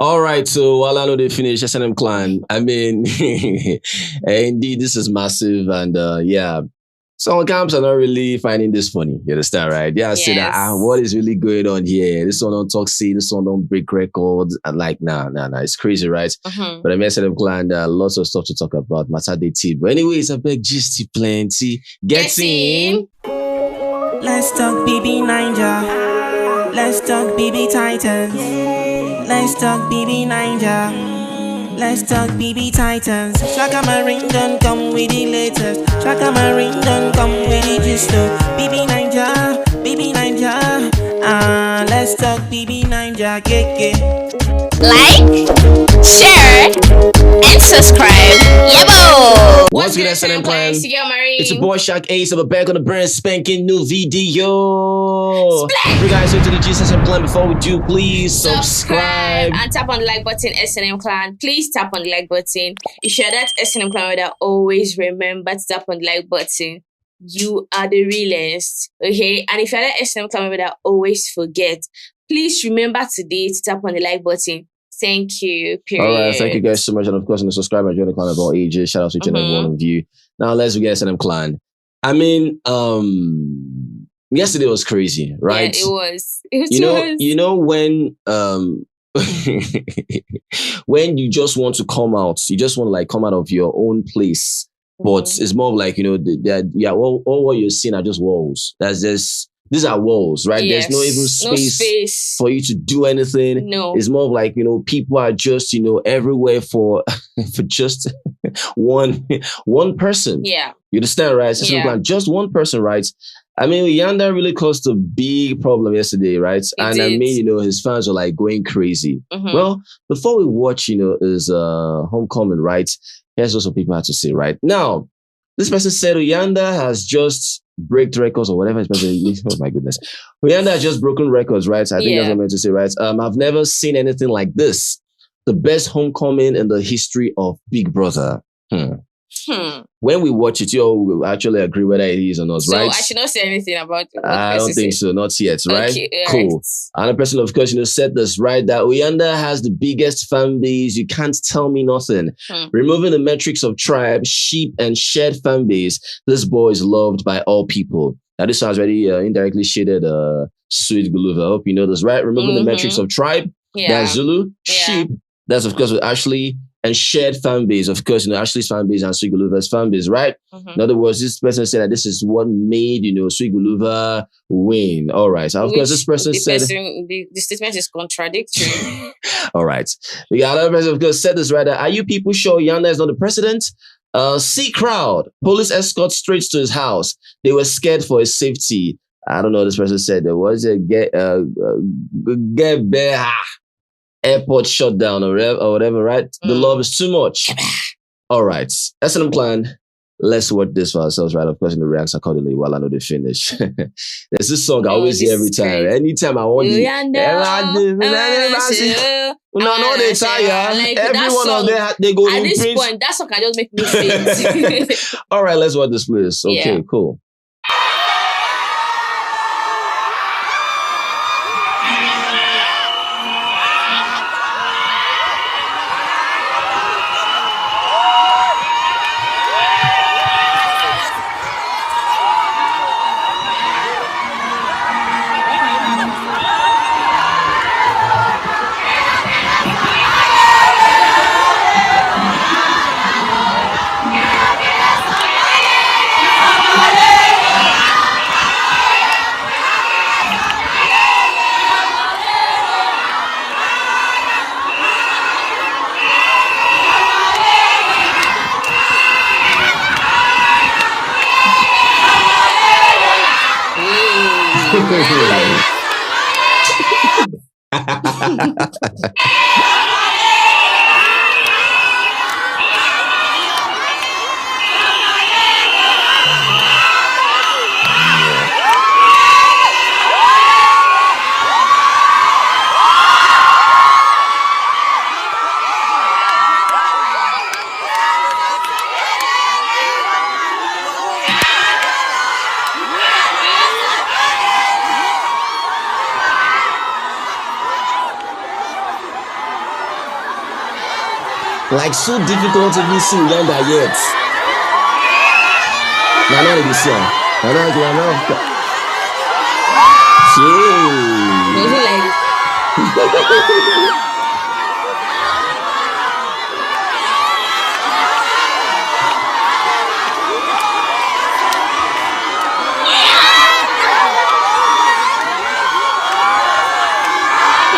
All right, so while I know they finish SNM Clan, I mean, indeed, this is massive, and yeah, some camps are not really finding this funny. You understand, right? Yeah, I say that what Yes. is really going on here? This one don't talk, see, this one don't break records, and like, nah, it's crazy, right? Mm-hmm. But I mean, SNM Clan, there are lots of stuff to talk about. Matter they tea, but anyways, I beg, gist plenty. Get in. Let's talk BB Ninja. Let's talk BB Titans. Let's talk BB Ninja. Let's talk BB Titans. Shaka Marine done come with the latest. Shaka Marine done come with the gist. BB Ninja, BB Ninja. Let's talk BB Ninja. Like, share, and subscribe. Yabo! What's good, SNM Clan? It's your boy Shaq Ace. I'm back on the brand spanking new video. Splat! You guys into the GSM Clan. Before we do, please subscribe and tap on the like button, SNM Clan. Please tap on the like button. If you're that SNM Clan that always remember to tap on the like button, you are the realest. Okay? And if you're that SNM Clan that always forget, please remember today to tap on the like button. Thank you. Period. All right, thank you guys so much, and of course, the subscribe and join the clan of all ages. Shout out to each and every one of you. Now let's get SNM Clan. I mean, yesterday was crazy, right? Yeah, it was. You know when when you just want to come out, you just want to like come out of your own place, but it's more of like all what you're seeing are just walls. These are walls, right? Yes. There's no even space for you to do anything. No. It's more of like, people are just, everywhere for for just one person. Yeah. You understand, right? So Yeah. just one person, right? I mean, Uyanda really caused a big problem yesterday, right? I mean, his fans are like going crazy. Well, before we watch, his homecoming, right? Here's what some people had to say, right? Now, this person said Uyanda has just break records or whatever. Oh my goodness. Uyanda has just broken records, right? I think that's what I meant to say, right? I've never seen anything like this. The best homecoming in the history of Big Brother. When we watch it, we'll actually agree whether it is or not, right? So I should not say anything about it. I don't think so, not yet, right? Okay, cool. Right. Another person, of course, said this, right? That Uyanda has the biggest fan base. You can't tell me nothing. Removing the metrics of tribe, sheep, and shared fan base, this boy is loved by all people. Now, this sounds already indirectly shaded Sweet Guluva. I hope you know this, right? Removing the metrics of tribe, that's Zulu, sheep, that's, of course, with Ashley, and shared fan base, of course, Ashley's fan base and Sweet Guluva's fan base, right? In other words, this person said that this is what made, Sweet Guluva win. All right. So, of course, this person said... the statement is contradictory. All right. We got another person, of course, said this, right? Are you people sure Uyanda is not the president? See crowd. Police escort straight to his house. They were scared for his safety. I don't know what this person said. There was a get bear. Airport shut down or whatever, right? The love is too much. All right. SNM Clan, let's watch this for ourselves, right? Of course, in the reacts accordingly while I know they finish. There's this song I always hear every time. Anytime I want you. No, they tire. Like, every one of them, they go at this print. point, that song can just make me faint. All right, let's watch this, please. Okay, cool. Like so difficult to be see Uyanda yet. Nah, not this year. Was it like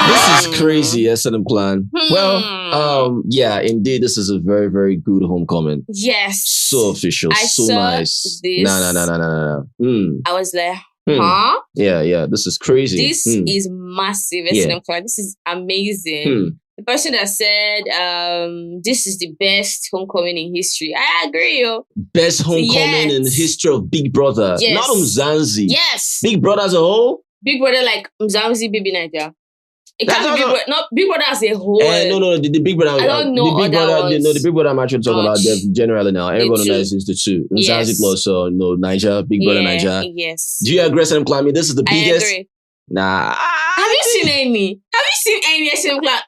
This is crazy, SNM Clan. Well, yeah, indeed, this is a very, very good homecoming. Yes. So official, so nice. This. Nah. I was like, huh? Yeah, this is crazy. This is massive, SNM Clan. This is amazing. The person that said this is the best homecoming in history. I agree, yo. Best homecoming in the history of Big Brother. Yes. Not Mzansi. Yes. Big Brother as a whole? Big Brother like Mzansi, Baby Niger. It can't be Big Brother. Not Big Brother as a whole. No, the Big Brother. I don't know the Big Brother. The Big Brother I'm actually talking about them generally now. Everyone knows it's the two. Mzansi plus Niger, Big Brother Niger. Yes. Do you agree, SNM Clan? This is the biggest. I agree. Nah. Have you seen any? Have you seen any SNM Clan?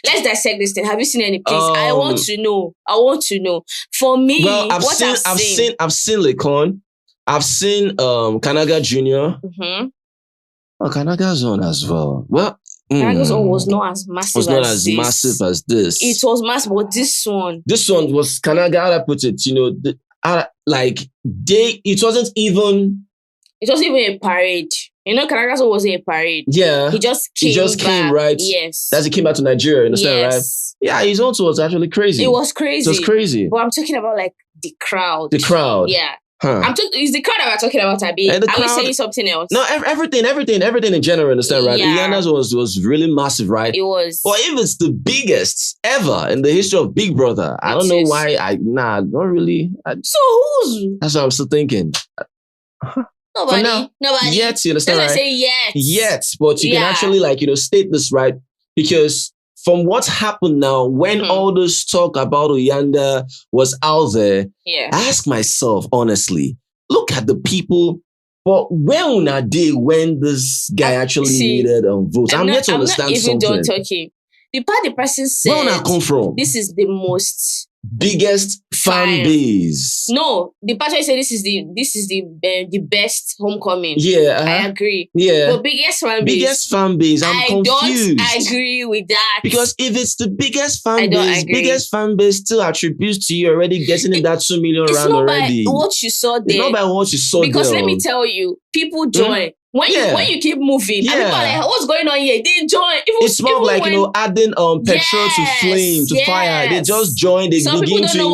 Let's dissect this thing. Have you seen any? Please, I want to know. For me, I've seen Lekon. I've seen Kanaga Junior. Oh, Kanaga's on as well. Well, Kanaga's on was not as massive. Was not as massive as this. It was massive, but this one was Kanaga. How I put it, it wasn't even a parade. Kanaga's one wasn't a parade. Yeah, he just came, right? Yes, that's he came back to Nigeria. Understand, right? Yeah, his own was actually crazy. It was crazy. But I'm talking about like the crowd. Yeah. It's the crowd that we're talking about, Abi. Are we saying something else? No, everything in general, understand, right? Uyanda's was really massive, right? It was. But if it's the biggest ever in the history of Big Brother, I don't know why not really. So who's? That's what I'm still thinking. Nobody. Yet, you understand, right? I say yet. Yet, but you can actually, state this, right? Because from what's happened now, when all this talk about Uyanda was out there, I ask myself, honestly, look at the people, but where are they when this guy actually needed votes? I'm yet to understand something. I'm not even done talking. The person said, where I come from? This is the most biggest fan base. No, the person said this is the best homecoming. Yeah, I agree. Yeah, but biggest fan base. I'm confused. I don't agree with that because if it's the biggest fan base still attributes to you already getting in that 2 million round already. It's not by what you saw there. It's not by what you saw there. Because let me tell you, people join. When you keep moving, and people are like, what's going on here? They join. It's more like adding petrol to flame to fire. They just join. They begin to increase. They don't know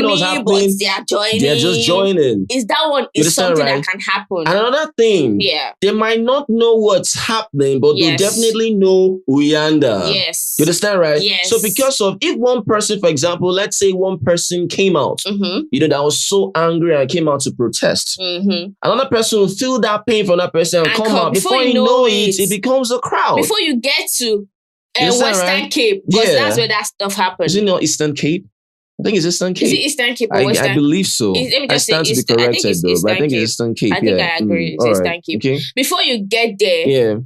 what's happening. But they are joining. They're just joining. Is that one is something that can happen? Another thing, they might not know what's happening, but they definitely know Uyanda. Yes, you understand, right? Yes. So because of if one person, for example, let's say one person came out, that was so angry and came out to protest, another person will feel that pain from that person. And come out. Before you know it becomes a crowd. Before you get to Western Cape, because that's where that stuff happens. Is it not Eastern Cape? I think it's Eastern Cape. Is it Eastern Cape or Western? I believe so. I stand to be corrected though, but I think it's Eastern Cape. I think I agree. It's Eastern Cape. Okay. Before you get there,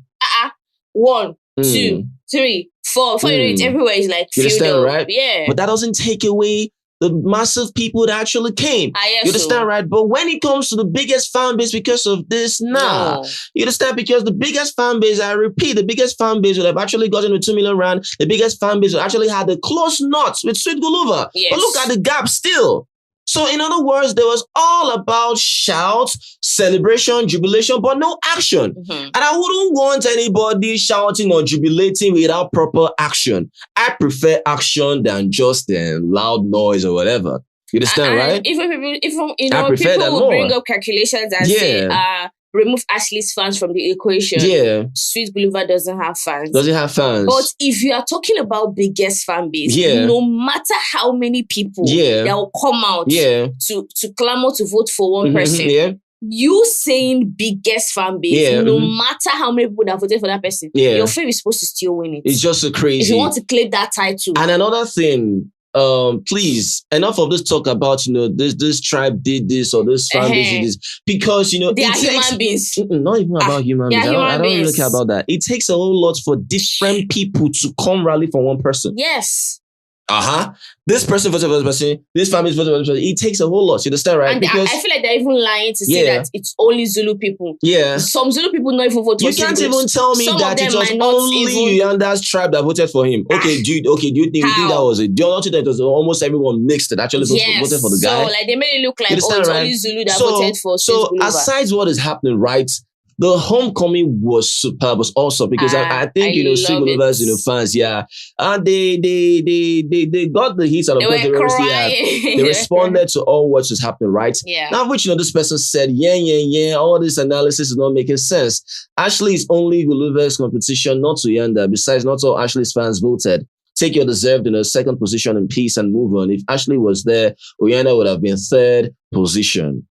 1, 2, 3, 4. Before you know it, everywhere is like you understand, right? Yeah. But that doesn't take away the massive people that actually came. You understand, so. Right? But when it comes to the biggest fan base because of this, no. You understand? Because the biggest fan base, I repeat, the biggest fan base would have actually gotten with 2 million rand. The biggest fan base would actually had the close knots with Sweet Guluva. Yes. But look at the gap still. So in other words, there was all about shouts, celebration, jubilation, but no action. And I wouldn't want anybody shouting or jubilating without proper action. I prefer action than just loud noise or whatever. You understand, right? People will bring up calculations and say, remove Ashley's fans from the equation. Yeah. Sweet Guluva doesn't have fans. Doesn't have fans. But if you are talking about biggest fan base, no matter how many people that will come out to clamor to vote for one person, you saying biggest fan base, no matter how many people that voted for that person, your fave is supposed to still win it. It's just so crazy. If you want to claim that title. And another thing, please, enough of this talk about this tribe did this or this family did this, because they are human beings. Not even about human beings. I don't really care about that. It takes a whole lot for different people to come rally for one person. Yes. This person voted for this person, this family voted for this person. It takes a whole lot. You understand, right? And because I feel like they're even lying to say that it's only Zulu people. Yeah. Some Zulu people not even vote for him. You can't even tell me that it was only Uyanda's tribe that voted for him. Okay, do you think that was it? Do you not think that it was almost everyone mixed that actually voted for the guy? So like they made it look like it's only Zulu that voted for Sweet Guluva. So aside what is happening, right? The homecoming was superb, was awesome because I think Sweet Guluva's fans, they got the heat out of the they responded to all what was happening, right? Yeah. Now, which this person said, all this analysis is not making sense. Ashley is only Guluva's competition, not Uyanda. Besides, not all Ashley's fans voted. Take your deserved second position in peace and move on. If Ashley was there, Uyanda would have been third position.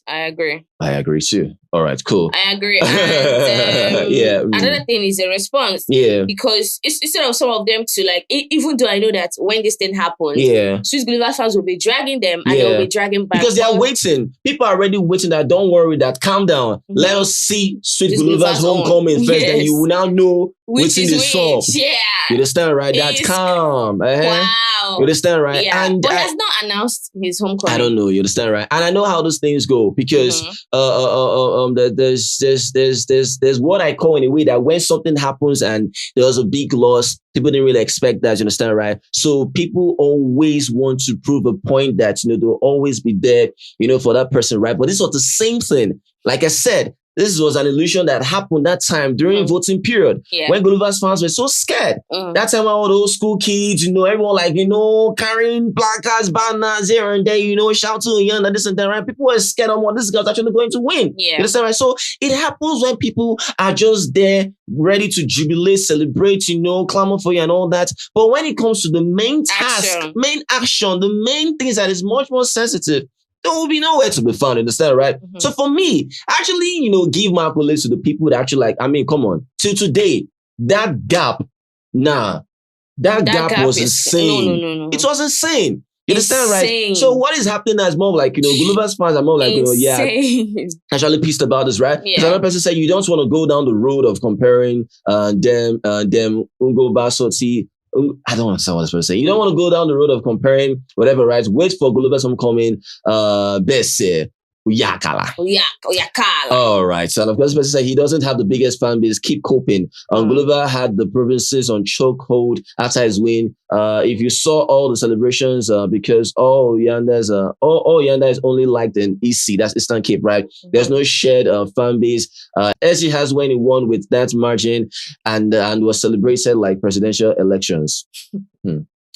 I agree. I agree too. All right, cool. I agree. And, another thing is a response. Yeah. Because instead of some of them to like, even though I know that when this thing happens, Sweet Guluva fans will be dragging them and they'll be dragging back. Because they are waiting. People are already waiting that don't worry, that calm down. Let us see Sweet Guluva's homecoming first, and you will now know which is the song. Yeah. You understand, right? That's calm. Wow. You understand, right? Yeah. And but he has not announced his homecoming. I don't know. You understand, right? And I know how those things go because there's what I call in a way that when something happens and there was a big loss, people didn't really expect that. You understand, right? So people always want to prove a point that they'll always be there, for that person, right? But this was the same thing. Like I said, this was an illusion that happened that time during voting period when Guluva's fans were so scared. That time, all those school kids, everyone carrying placards, banners here and there, shout to Uyanda, this and that, right? People were scared of what this guy's actually going to win. Yeah. You understand, right? So it happens when people are just there, ready to jubilate, celebrate, clamor for you and all that. But when it comes to the main task, main action, the main things that is much more sensitive, there will be nowhere to be found, understand, right? So for me, actually, give my accolades to the people that actually come on. Till today, that gap was insane. No. It was insane. You understand, right? So what is happening now is more like, Guluva's fans are more like, actually pissed about this, right? Because another person said you don't want to go down the road of comparing them Ungo Basoti. I don't understand what this person saying. You don't want to go down the road of comparing whatever, right? Wait for Guluva's homecoming, Besse. Uyakala. All right. So, of course, the person said he doesn't have the biggest fan base. Keep coping. Guluva had the provinces on chokehold after his win. If you saw all the celebrations, because Uyanda is only liked in EC, that's Eastern Cape, right? There's no shared fan base. SG has when he won with that margin and was celebrated like presidential elections.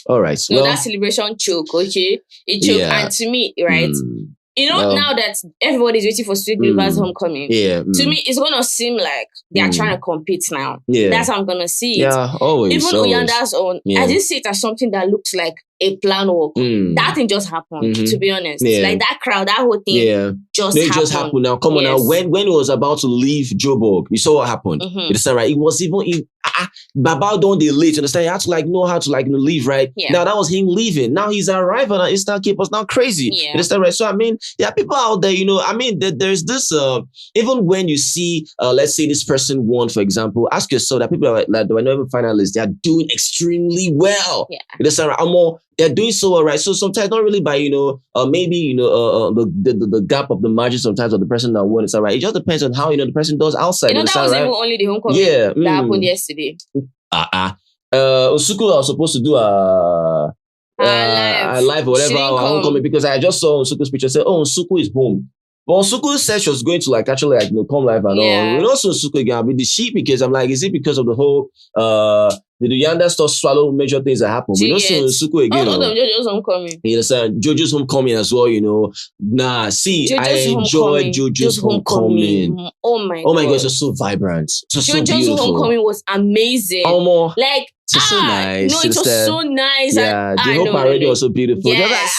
All right. No, that celebration choke, okay? It choked, and to me, right? Now that everybody's waiting for Sweet Guluva's homecoming, to me, it's going to seem like they are trying to compete now. That's how I'm going to see it. Yeah, always. Even Uyanda's own, I didn't see it as something that looks like a plan work. That thing just happened, to be honest. Like that crowd, that whole thing just happened. It just happened. Now, come on now. When it was about to leave Joburg, you saw what happened. You understand, right? It was even... Baba don't they late, understand? You have to know how to leave, right? Now that was him leaving. Now he's arriving at Eastern Cape was now crazy. You understand, right? So there are people out there, there's this even when you see let's say this person won, for example, ask yourself that people are like, were not even finalists, they are doing extremely well. You understand, right? They're doing so well, right? So sometimes not really by maybe the gap of the margin sometimes of the person that won, it's all right. It just depends on how the person does outside. That was even only the homecoming that happened yesterday. Usuku was supposed to do a live or whatever our homecoming because I just saw Usuku's picture say, Usuku is home. But Usuku said she was going to actually come live and all. We also Usuku again with the sheep because I'm like, is it because of the whole the Uyanda stuff swallow major things that happen? We don't see Usuku again. Jojo's homecoming. You understand? Jojo's homecoming as well, I enjoyed Jojo's homecoming. Oh my God, it's just so vibrant. Jojo's homecoming was amazing. Like, so nice. No, it was so nice. Yeah, the whole parade was so beautiful. Yes.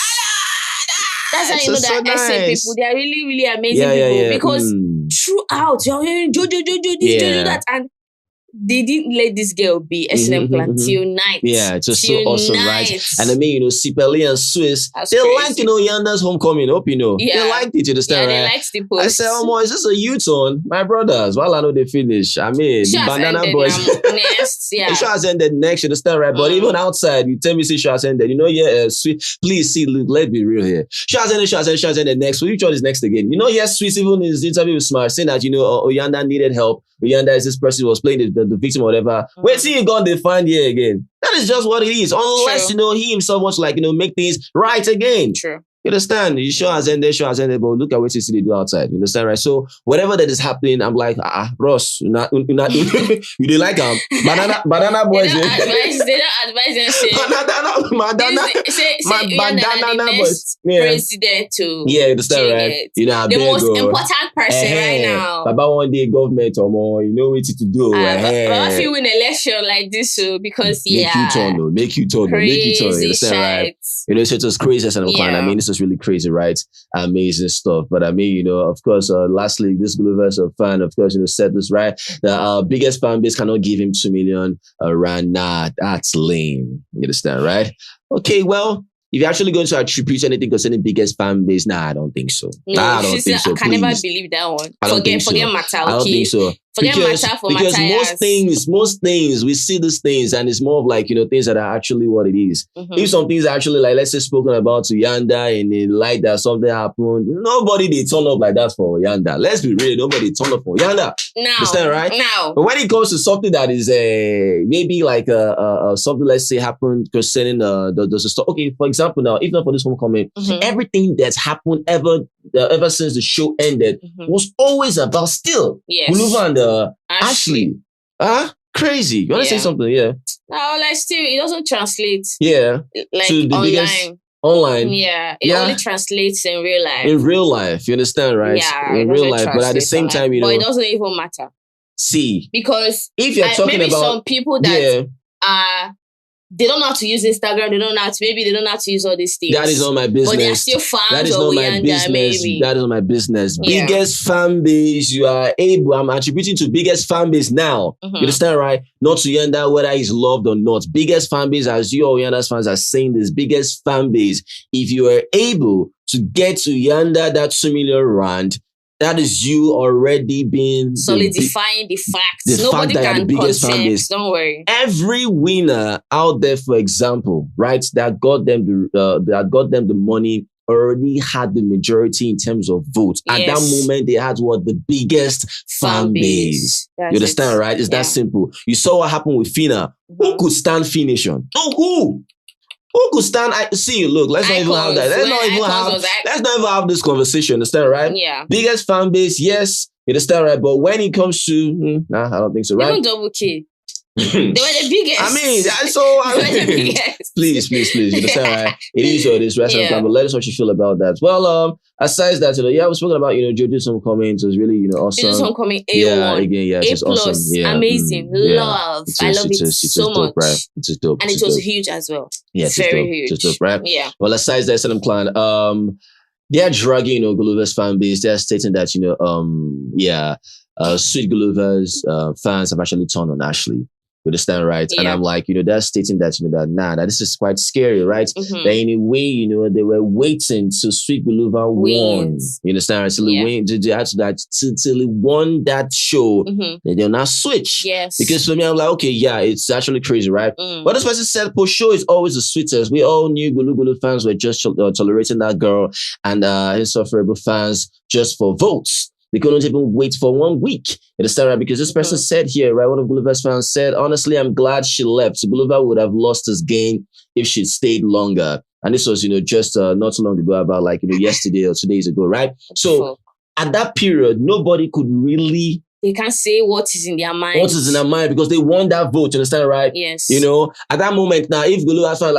That's how you know that SA people, they are really, really amazing people. Because throughout, you're hearing Jojo, that. And they didn't let this girl be SNM Clan till night. Yeah, it's just so awesome, right? And I mean, Siphalee and Swiss, they liked, Uyanda's homecoming. Hope you know. Yeah. They liked it, you understand, right? They liked the post. I said, is this a U-turn? My brothers, while I know they finish. I mean, the Banana Boys. Next, yeah. The show has ended next, you understand, right? But even outside, you tell me, see, show has ended. Sweet, please see, look, let's be real here. Show has ended next. So which one is next again? Sweet, even in his interview with Smart, saying that, Uyanda needed help. Uyanda is this person who was playing the victim or whatever. Wait till you gone, they find here again. That is just what it is. Unless, he himself wants to, make things right again. True. You understand? The show has ended, but look at what you see they do outside. You understand, right? So whatever that is happening, I'm like, Ross, you didn't like them. Banana boys. They don't advise them. Say bandana boys. President to. Yeah, you understand, right? The most important person right now. Baba one day government or more, what to do. If you win election like this, because make you turn. You understand, right? So it was crazy as an I mean, this is really crazy, right? Amazing stuff. But I mean, of course, lastly, this Guluva's fan, of course, said this, right? The biggest fan base cannot give him 2 million rand. Nah, that's lame. You understand, right? Okay, well, if you're actually going to attribute anything concerning biggest fan base, I don't think so. No, I don't think so. I can never believe that one. Forget matter. Okay? I don't think so. Because most things we see these things and it's more of like things that are actually what it is. If some things are actually like, let's say, spoken about to Uyanda and in light that something happened, nobody they turn up like that for Uyanda. Let's be real, nobody turn up for Uyanda. No, understand, right? No. But when it comes to something that is maybe like something, let's say, happened concerning the stuff. Okay, for example, now if not for this homecoming, everything that's happened ever since the show ended was always about still Guluva and Ashley. Crazy. You want to say something? Yeah. No, like still, it doesn't translate. Yeah. Like to the online. Online. Yeah. It only translates in real life. In real life. You understand, right? Yeah. In real life. But at the same time, But it doesn't even matter. See. Because if you're talking maybe about some people that they don't know how to use Instagram. They don't know how to use all these things. That is not my business. But they're still fans. That is not my business. Maybe. That is not my business. Yeah. Biggest fan base you are able. I'm attributing to biggest fan base now. You understand, right? Not to Uyanda whether he's loved or not. Biggest fan base, as you all Uyanda's fans are saying this, biggest fan base. If you are able to get to Uyanda that 2 million rand, that is you already being solidifying the facts. The Nobody fact that can the biggest fan base. Don't worry. Every winner out there, for example, right, that got them the money already had the majority in terms of votes. At that moment, they had the biggest fan base. You understand, right? It's that simple. You saw what happened with Fina. Who could stand finishing? Who could stand? Look, let's not even have that. Let's not even have this conversation. Understand, right? Yeah. Biggest fan base, yes. You understand, right? But when it comes to, I don't think so, right? Even Double K. They were the biggest. I mean, they were the biggest. Please. You understand, right? It is what it is, right? But let us know what you feel about that. Well, aside that, we're spoken about, JoJo's homecoming. It was really, awesome. JoJo's homecoming, A1. Yeah, again, it's awesome. Yeah. Amazing. Love. I love it so much. Dope, right? It's dope. And it was huge as well. Yeah, it's very huge. It's dope, right? Yeah. Well, aside that, SNM Clan, they're dragging, Guluva's fan base. They're stating that, Sweet Guluva's fans have actually turned on Ashley. You understand, right? Yeah. And I'm like, they're stating that, that this is quite scary, right? That anyway, they were waiting till Sweet Guluva won. You understand, right? Till he won that show, then they'll not switch. Yes. Because for me, I'm like, okay, yeah, it's actually crazy, right? But this person said, post show is always the sweetest. We all knew Gulu fans were just tolerating that girl and insufferable fans just for votes. They couldn't even wait for 1 week. You understand, right? Because this person said here, right? One of Guluva's fans said, honestly, I'm glad she left. Guluva would have lost this game if she'd stayed longer. And this was, just not too long ago, about yesterday or 2 days ago, right? So at that period, nobody could really... They can't say what is in their mind. What is in their mind because they won that vote. You understand, right? Yes. At that moment now, if Guluva felt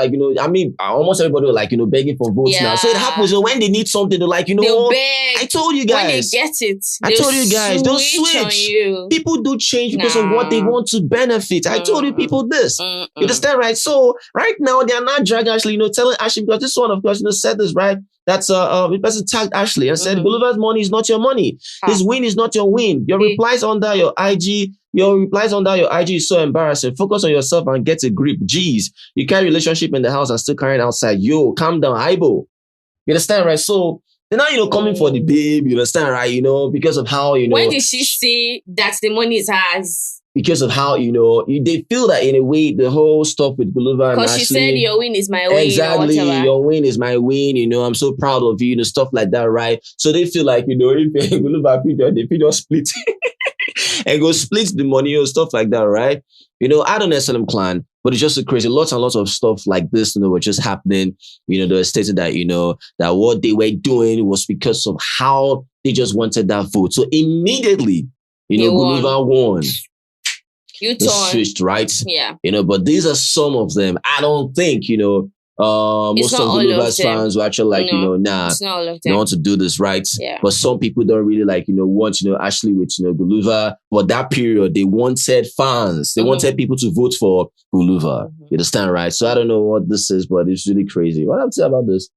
almost everybody was begging for votes now. So it happens when they need something, they're like, they'll beg. I told you guys. When they get it, I told you guys, don't switch. On you. People do change because of what they want to benefit. I told you people this. You understand, right? So right now they are not dragging Ashley, telling Ashley, because this one, of course, said this, right? That's the person tagged Ashley and said, Guluva's money is not your money. His win is not your win. Your replies under your IG Your replies under your IG is so embarrassing. Focus on yourself and get a grip. Jeez, you carry relationship in the house and still carrying outside. Yo, calm down, Ibo. You understand, right? So they're not, coming for the babe. You understand, right? Because of how, When did she say that the money is hers? Because of how, they feel that in a way, the whole stuff with Guluva and because she said your win is my win. Exactly, your win is my win. I'm so proud of you, stuff like that, right? So they feel like, if Guluva, they just split and go split the money or stuff like that, right? I don't SLM clan, but it's just so crazy. Lots and lots of stuff like this, were just happening. They were stating that, that what they were doing was because of how they just wanted that vote. So immediately, Guluva won. You switched, right? Yeah. But these are some of them. I don't think, most of Guluva's fans were actually like, nah, it's not all of them. They want to do this, right? Yeah. But some people don't really like, want, Ashley with, Guluva. For that period, they wanted fans. They wanted people to vote for Guluva. You understand, right? So I don't know what this is, but it's really crazy. What have to say about this?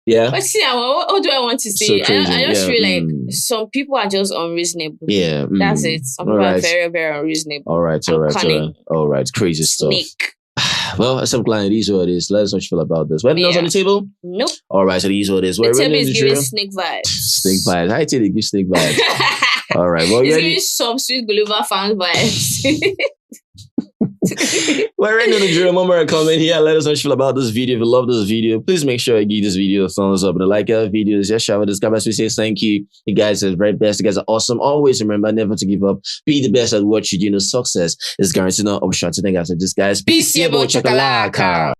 Yeah. But see, what do I want to say? So I just feel like some people are just unreasonable. Yeah. That's it. Some people are very, very unreasonable. All right. All right. Crazy Snake. Stuff. Well, some client, it is what it is. Let us know what you feel about this. Anything else on the table? Nope. All right, so it is what it is. The table is giving snake vibes. Snake vibes. I tell you, give snake vibes. All right. Well, it's giving some Sweet Guluva fan vibes. We're ready to drill. Remember, comment here. Let us know what you feel about this video. If you love this video, please make sure you give this video a thumbs up and like our videos. Just share with us. God bless. We say thank you. You guys are the very best. You guys are awesome. Always remember never to give up. Be the best at what you do. Success is guaranteed, not option. Thank you guys. Just guys. Peace, chakalaka.